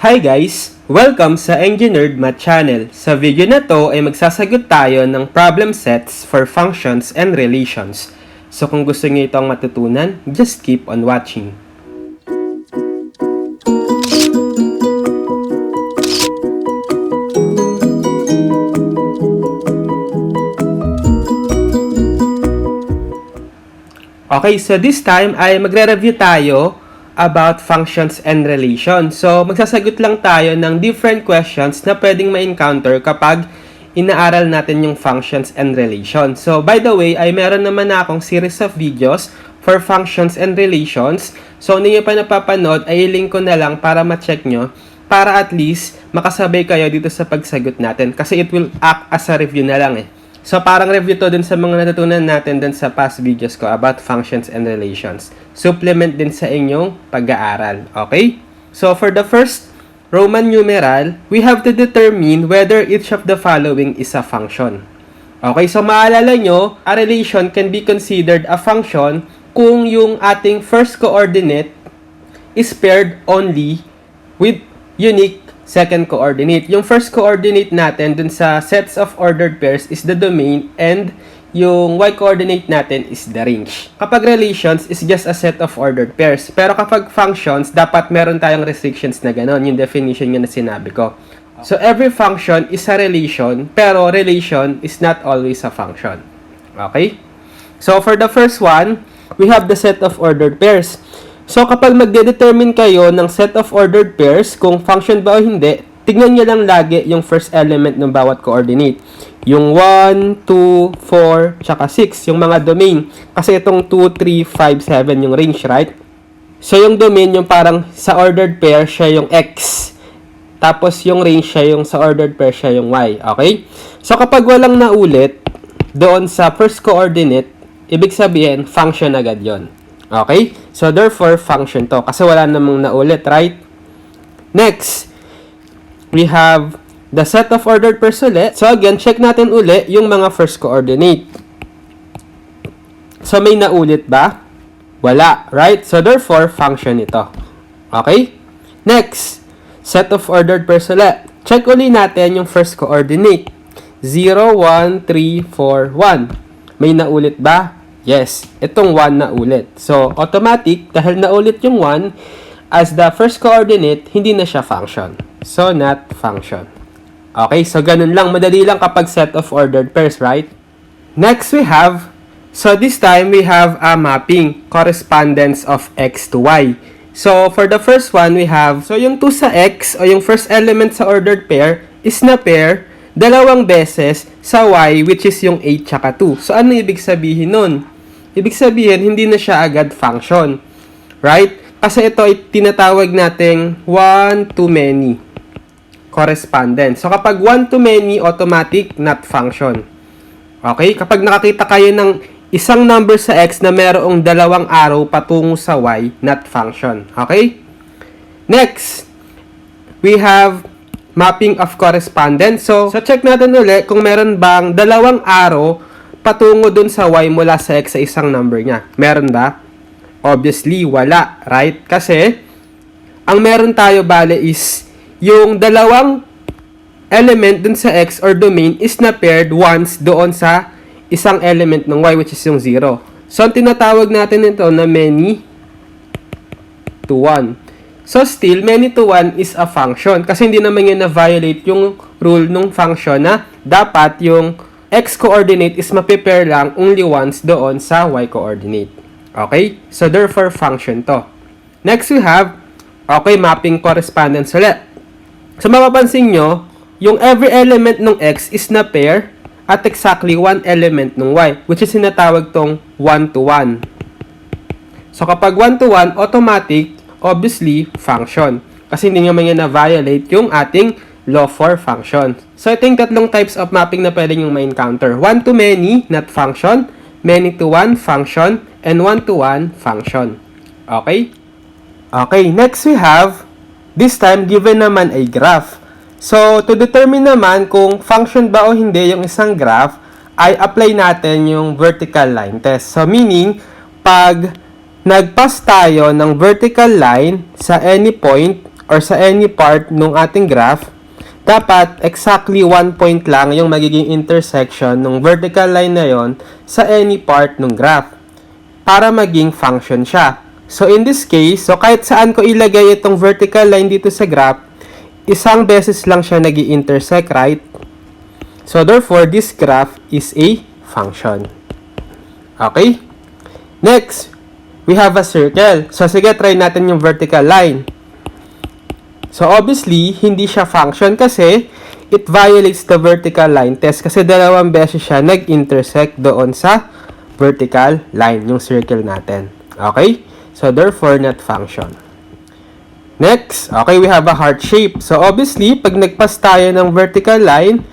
Hi guys! Welcome sa Engineered Math channel. Sa video na to ay magsasagot tayo ng problem sets for functions and relations. So kung gusto niyo itong matutunan, just keep on watching. Okay, so this time ay magre-review tayo about functions and relations. So, magsasagot lang tayo ng different questions na pwedeng ma-encounter kapag inaaral natin yung functions and relations. So, by the way, ay meron naman na akong series of videos for functions and relations. So, hindi nyo pa napapanood, ay link ko na lang para ma-check nyo para at least makasabay kayo dito sa pagsagot natin. Kasi it will act as a review na lang eh. So, parang review to dun sa mga natutunan natin dun sa past videos ko about functions and relations. Supplement din sa inyong pag-aaral. Okay? So, for the first Roman numeral, we have to determine whether each of the following is a function. Okay? So, maalala nyo, a relation can be considered a function kung yung ating first coordinate is paired only with unique second coordinate. Yung first coordinate natin dun sa sets of ordered pairs is the domain and yung y-coordinate natin is the range. Kapag relations is just a set of ordered pairs. Pero kapag functions, dapat meron tayong restrictions na gano'n. Yung definition nga na sinabi ko. So, every function is a relation, pero relation is not always a function. Okay? So, for the first one, we have the set of ordered pairs. So, kapag magde-determine kayo ng set of ordered pairs, kung function ba o hindi, tignan nyo lang lagi yung first element ng bawat coordinate. Yung 1, 2, 4, tsaka 6, yung mga domain. Kasi itong 2, 3, 5, 7 yung range, right? So, yung domain, yung parang sa ordered pair, siya yung x. Tapos, yung range, siya yung sa ordered pair, siya yung y. Okay? So, kapag walang naulit doon sa first coordinate, ibig sabihin, function agad yon. Okay? So, therefore, function to. Kasi wala namang naulit, right? Next, we have the set of ordered pairs ulit. So, again, check natin ulit yung mga first coordinate. So, may naulit ba? Wala, right? So, therefore, function ito. Okay? Next, set of ordered pairs ulit. Check ulit natin yung first coordinate. 0, 1, 3, 4, 1. May naulit ba? Yes, itong 1 na ulit. So, automatic, dahil naulit yung 1, as the first coordinate, hindi na siya function. So, not function. Okay, so ganun lang. Madali lang kapag set of ordered pairs, right? Next, we have, so this time, we have a mapping, correspondence of x to y. So, for the first one, we have, so yung 2 sa x, o yung first element sa ordered pair, is na pair, dalawang beses sa y, which is yung 8 tsaka 2. So, ano ibig sabihin nun? Ibig sabihin, hindi na siya agad function. Right? Kasi ito ay tinatawag nating one-to-many correspondence. So, kapag one-to-many, automatic, not function. Okay? Kapag nakakita kayo ng isang number sa x na merong dalawang arrow patungo sa y, not function. Okay? Next, we have mapping of correspondence. So check natin ulit kung meron bang dalawang arrow patungo dun sa y mula sa x sa isang number niya. Meron ba? Obviously, wala. Right? Kasi, ang meron tayo bale is yung dalawang element dun sa x or domain is na paired once doon sa isang element ng y, which is yung 0. So, ang tinatawag natin ito na many to 1. So, still, many to 1 is a function. Kasi hindi naman yun na-violate yung rule ng function na dapat yung x-coordinate is mapipair lang only once doon sa y-coordinate. Okay? So, therefore, function to. Next, we have, okay, mapping correspondence ulit. So, mapapansin nyo, yung every element ng x is na pair at exactly one element ng y, which is sinatawag tong 1 to 1. So, kapag 1 to 1, automatic, obviously, function. Kasi hindi naman yan na-violate yung ating law for function. So, ito yung tatlong types of mapping na pwede nyo ma-encounter. 1 to many, not function. Many to 1, function. And 1 to 1, function. Okay? Okay, next we have, this time, given naman a graph. So, to determine naman kung function ba o hindi yung isang graph, ay apply natin yung vertical line test. So, meaning, pag nag-pass tayo ng vertical line sa any point or sa any part ng ating graph, dapat exactly 1 point lang yung magiging intersection ng vertical line na yon sa any part ng graph para maging function siya. So in this case, so kahit saan ko ilagay itong vertical line dito sa graph, isang beses lang siya nag-intersect, right? So therefore, this graph is a function. Okay? Next, we have a circle. So sige, try natin yung vertical line. So obviously, hindi siya function kasi it violates the vertical line test kasi dalawang beses siya nag-intersect doon sa vertical line, yung circle natin. Okay? So therefore, not function. Next, okay, we have a heart shape. So obviously, pag nagpas tayo ng vertical line,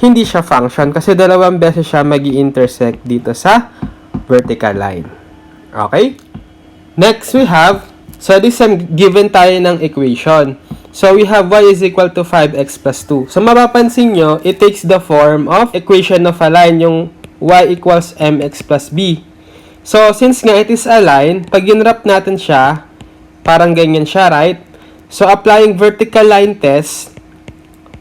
hindi siya function kasi dalawang beses siya magi-intersect dito sa vertical line. Okay? Next, we have, so this time, given tayo ng equation. So we have y is equal to 5x plus 2. So mapapansin nyo, it takes the form of equation of a line, yung y equals mx plus b. So since nga it is a line, pag ginrap natin siya, parang ganyan siya, right? So applying vertical line test,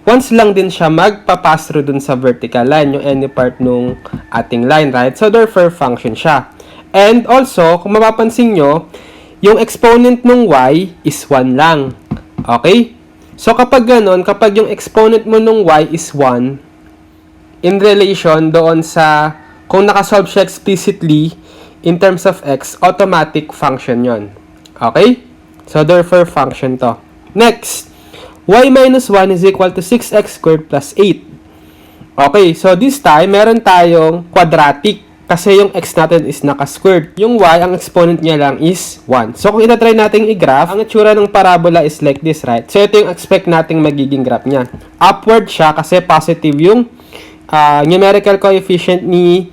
once lang din siya magpapass through dun sa vertical line, yung any part nung ating line, right? So therefore, function siya. And also, kung mapapansin nyo, yung exponent nung y is 1 lang. Okay? So kapag ganon, kapag yung exponent mo nung y is 1, in relation doon sa, kung nakasolve siya explicitly, in terms of x, automatic function yon. Okay? So therefore, function to. Next, y minus 1 is equal to 6x squared plus 8. Okay, so this time, meron tayong quadratic kasi yung x natin is naka-squared. Yung y, ang exponent niya lang is 1. So kung itatry natin i-graph, ang itsura ng parabola is like this, right? So ito yung expect nating magiging graph niya. Upward siya kasi positive yung numerical coefficient ni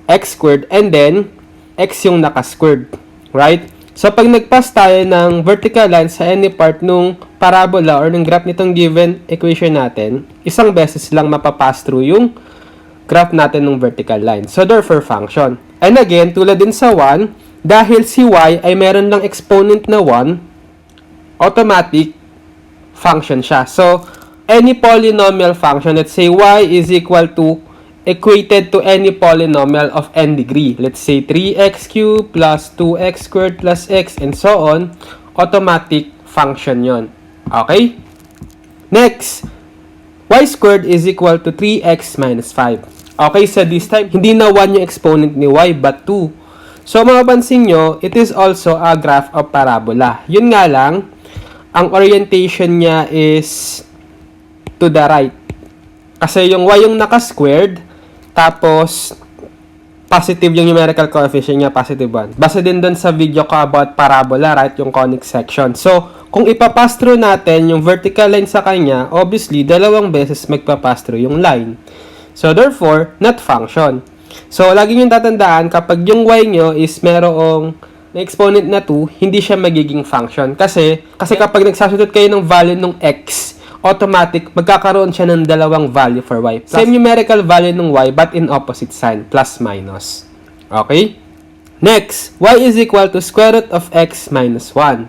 x squared and then x yung naka-squared, right? So, pag nag-pass tayo ng vertical line sa any part nung parabola or ng graph nitong given equation natin, isang beses lang mapapass through yung graph natin ng vertical line. So, therefore, function. And again, tulad din sa 1, dahil si y ay meron lang exponent na 1, automatic function siya. So, any polynomial function, let's say y is equal to equated to any polynomial of n degree. Let's say 3x cubed plus 2x squared plus x and so on. Automatic function yon. Okay? Next, y squared is equal to 3x minus 5. Okay, so this time, hindi na 1 yung exponent ni y but 2. So, mapapansin nyo, it is also a graph of parabola. Yun nga lang, ang orientation niya is to the right. Kasi yung y yung naka-squared, tapos, positive yung numerical coefficient niya, positive 1. Basta din dun sa video ko about parabola, right? Yung conic section. So, kung ipapass through natin yung vertical line sa kanya, obviously, dalawang beses magpapass through yung line. So, therefore, not function. So, lagi nyo tatandaan, kapag yung y nyo is merong na exponent na 2, hindi siya magiging function. Kasi kapag nagsasunod kayo ng value ng x, automatic, magkakaroon siya ng dalawang value for y. Same numerical value ng y, but in opposite sign, plus minus. Okay? Next, y is equal to square root of x minus 1.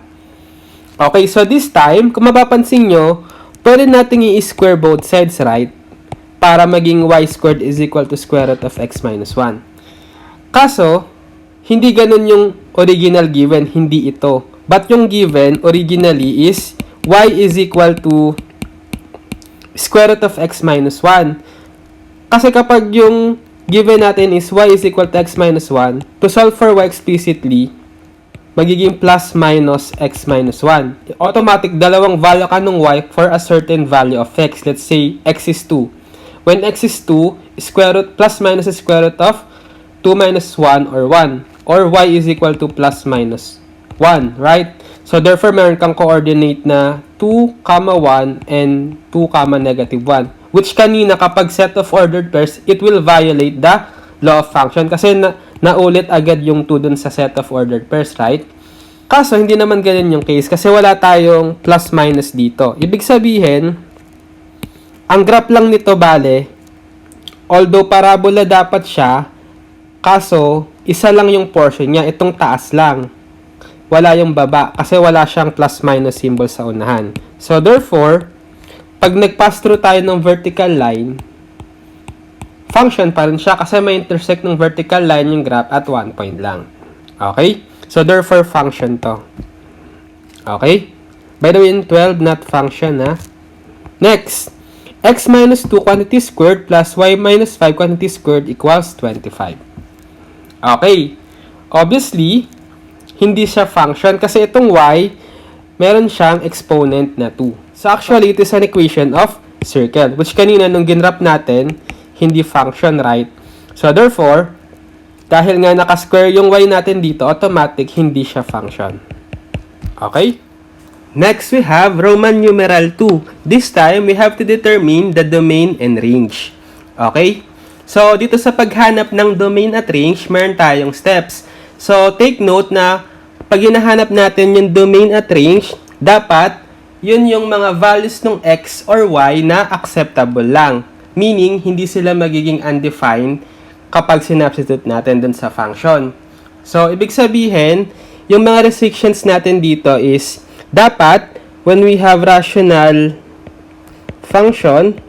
Okay, so this time, kung mapapansin nyo, pwede natin i-square both sides, right? Para maging y squared is equal to square root of x minus 1. Kaso, hindi ganun yung original given, hindi ito. But yung given, originally, is y is equal to square root of x minus 1. Kasi kapag yung given natin is y is equal to x minus 1, to solve for y explicitly, magiging plus minus x minus 1. Automatic, dalawang value ka ng y for a certain value of x. Let's say, x is 2. When x is 2, square root plus minus is square root of 2 minus 1 or 1. Or y is equal to plus minus 1, right? So, therefore, meron kang coordinate na 2, 1, and 2, negative 1. Which kanina, kapag set of ordered pairs, it will violate the law of function. Kasi naulit agad yung 2 dun sa set of ordered pairs, right? Kaso, hindi naman ganun yung case. Kasi wala tayong plus minus dito. Ibig sabihin, ang graph lang nito, bale, although parabola dapat siya, kaso, isa lang yung portion niya. Itong taas lang. wala yung baba kasi wala siyang plus minus symbol sa unahan. So, therefore, pag nag-pass through tayo ng vertical line, function pa rin siya kasi may intersect ng vertical line yung graph at 1 point lang. Okay? So, therefore, function to. Okay? By the way, in 12, not function, ha? Next, x minus 2 quantity squared plus y minus 5 quantity squared equals 25. Okay. Obviously, hindi siya function kasi itong y, meron siyang exponent na 2. So, actually, it is an equation of circle, which kanina nung ginrap natin, hindi function, right? So, therefore, dahil nga nakasquare yung y natin dito, automatic, hindi siya function. Okay? Next, we have Roman numeral 2. This time, we have to determine the domain and range. Okay? So, dito sa paghanap ng domain at range, meron tayong steps. So, take note na pag hinahanap natin yung domain at range, dapat yun yung mga values ng x or y na acceptable lang. Meaning, hindi sila magiging undefined kapag sinubstitute natin dun sa function. So, ibig sabihin, yung mga restrictions natin dito is, dapat, when we have rational function,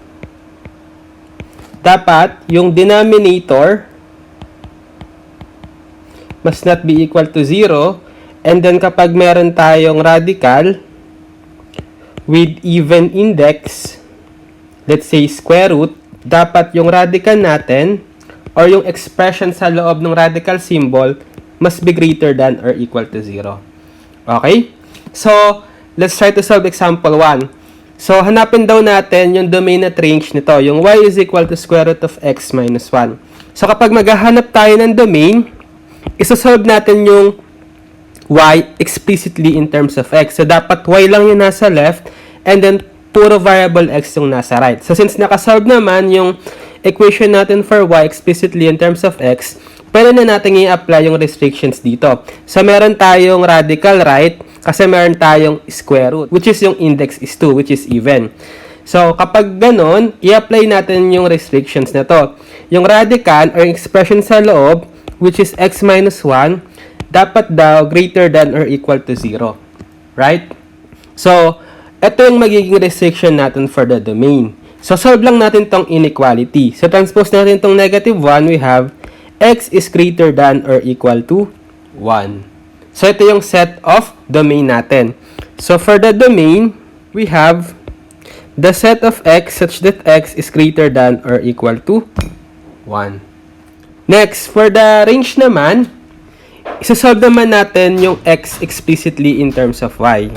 dapat yung denominator must not be equal to 0. And then, kapag meron tayong radical with even index, let's say square root, dapat yung radical natin or yung expression sa loob ng radical symbol must be greater than or equal to 0. Okay? So, let's try to solve example 1. So, hanapin daw natin yung domain at range nito. Yung y is equal to square root of x minus 1. So, kapag maghahanap tayo ng domain, isasolve natin yung y explicitly in terms of x. So, dapat y lang yung nasa left and then puro variable x yung nasa right. So, since nakasolve naman yung equation natin for y explicitly in terms of x, pwede na natin i-apply yung restrictions dito. So, meron tayong radical right kasi meron tayong square root, which is yung index is 2, which is even. So, kapag ganun, i-apply natin yung restrictions na to. Yung radical or expression sa loob, which is x minus 1, dapat daw greater than or equal to 0. Right? So, ito yung magiging restriction natin for the domain. So, solve lang natin tong inequality. So, transpose natin tong negative 1, we have x is greater than or equal to 1. So, ito yung set of domain natin. So, for the domain, we have the set of x such that x is greater than or equal to 1. Next, for the range naman, isasolve naman natin yung x explicitly in terms of y.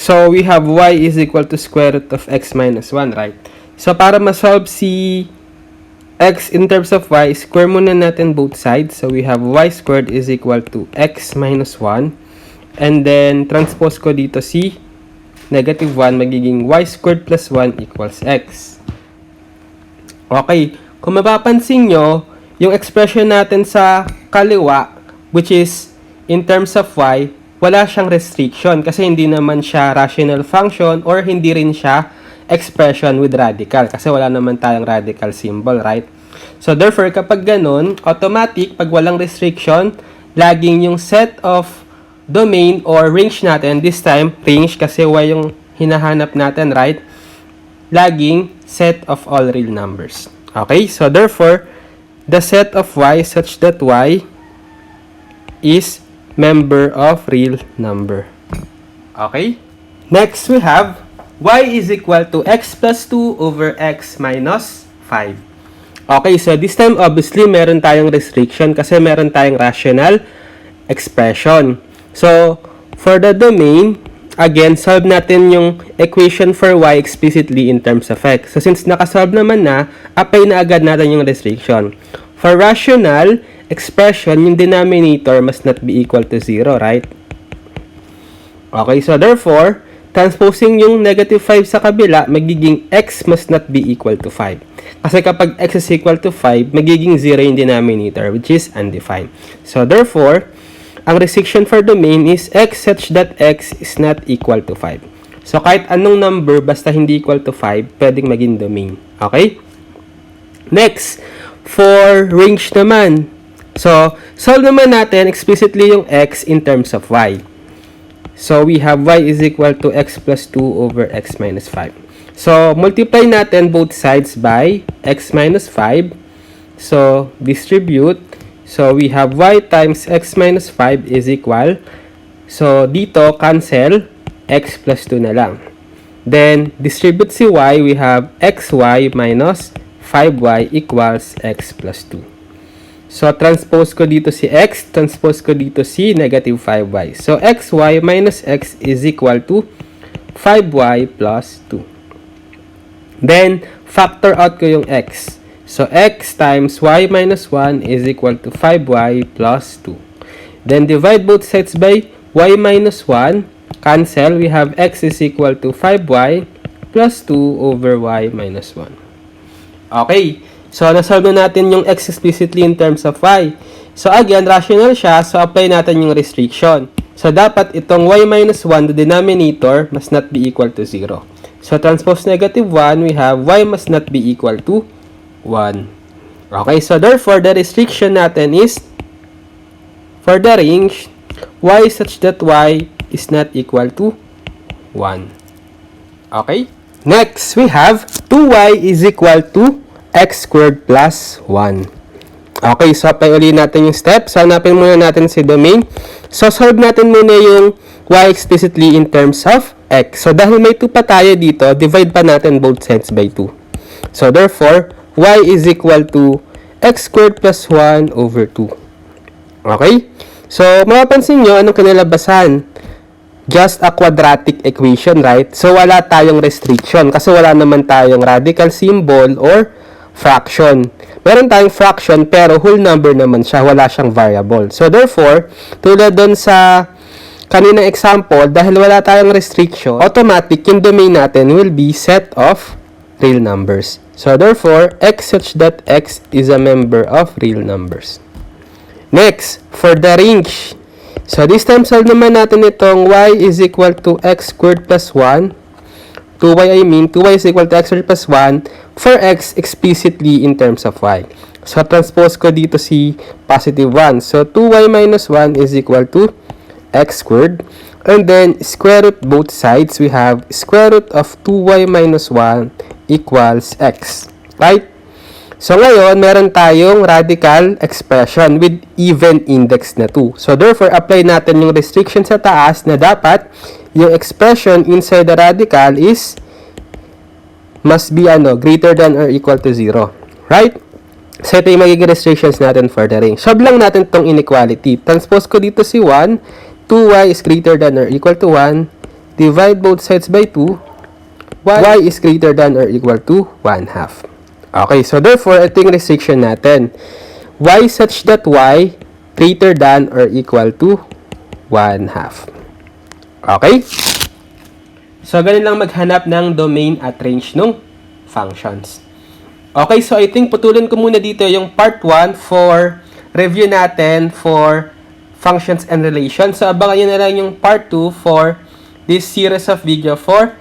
So, we have y is equal to square root of x minus 1, right? So, para ma-solve si x in terms of y, square muna natin both sides. So, we have y squared is equal to x minus 1. And then, transpose ko dito si negative 1, magiging y squared plus 1 equals x. Okay. Kung mapapansin nyo, yung expression natin sa kaliwa, which is in terms of y, wala siyang restriction kasi hindi naman siya rational function or hindi rin siya expression with radical kasi wala naman tayong radical symbol, right? So, therefore, kapag ganun, automatic, pag walang restriction, laging yung set of domain or range natin, this time, range kasi y yung hinahanap natin, right? Laging set of all real numbers. Okay? So, therefore, the set of y such that y is member of real number. Okay? Next, we have y is equal to x plus 2 over x minus 5. Okay, so this time, obviously, meron tayong restriction kasi meron tayong rational expression. So, for the domain, again, solve natin yung equation for y explicitly in terms of x. So, since nakasolve naman na, apply na agad natin yung restriction. For rational expression, yung denominator must not be equal to 0, right? Okay, so therefore, transposing yung negative 5 sa kabila, magiging x must not be equal to 5. Kasi kapag x is equal to 5, magiging 0 yung denominator, which is undefined. So therefore, ang restriction for domain is x such that x is not equal to 5. So kahit anong number, basta hindi equal to 5, pwedeng maging domain. Okay? Next, for range naman. So, solve naman natin explicitly yung x in terms of y. So, we have y is equal to x plus 2 over x minus 5. So, multiply natin both sides by x minus 5. So, distribute. So, we have y times x minus 5 is equal. So, dito, cancel. X plus 2 na lang. Then, distribute si y. We have xy minus 5y equals x plus 2. So, transpose ko dito si x. Transpose ko dito si negative 5y. So, xy minus x is equal to 5y plus 2. Then, factor out ko yung x. So, x times y minus 1 is equal to 5y plus 2. Then, divide both sides by y minus 1. Cancel. We have x is equal to 5y plus 2 over y minus 1. Okay. So, nasolve na natin yung x explicitly in terms of y. So, again, rational siya. So, apply natin yung restriction. So, dapat itong y minus 1, the denominator, must not be equal to 0. So, transpose negative 1, we have y must not be equal to 1. Okay, so therefore, the restriction natin is for the range y such that y is not equal to 1. Okay? Next, we have 2y is equal to x squared plus 1. Okay, so apply ulit natin yung steps. Hanapin muna natin si domain. So, solve natin muna yung y explicitly in terms of x. So, dahil may 2 pa tayo dito, divide pa natin both sides by 2. So, therefore, y is equal to x squared plus 1 over 2. Okay? So, mapapansin nyo, anong kinalabasan? Just a quadratic equation, right? So, wala tayong restriction kasi wala naman tayong radical symbol or fraction. Meron tayong fraction pero whole number naman siya. Wala siyang variable. So, therefore, tulad doon sa kaninang example, dahil wala tayong restriction, automatic yung domain natin will be set of real numbers. So, therefore, x such that x is a member of real numbers. Next, for the range. So, this time, solve naman natin itong y is equal to x squared plus 1. 2y is equal to x squared plus 1 for x explicitly in terms of y. So, transpose ko dito si positive 1. So, 2y minus 1 is equal to x squared. And then, square root both sides. We have square root of 2y minus 1 equals x. Right? So, ngayon, meron tayong radical expression with even index na 2. So, therefore, apply natin yung restriction sa taas na dapat yung expression inside the radical is must be greater than or equal to 0. Right? So, ito yung magiging restrictions natin for the range. Solve lang natin tong inequality. Transpose ko dito si 1. 2y is greater than or equal to 1. Divide both sides by 2. Y is greater than or equal to 1/2. Okay, so therefore, ito yung restriction natin. Y such that y greater than or equal to 1/2. Okay? So, ganun lang maghanap ng domain at range ng functions. Okay, so I think putulin ko muna dito yung part 1 for review natin for functions and relations. So, abangan nyo na lang yung part 2 for this series of video for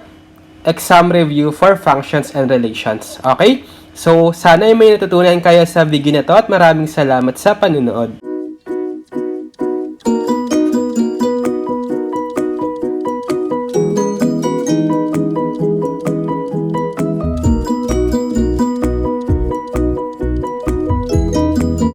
exam review for functions and relations. Okay? So, sana ay may natutunan kayo sa video na to at maraming salamat sa panunood.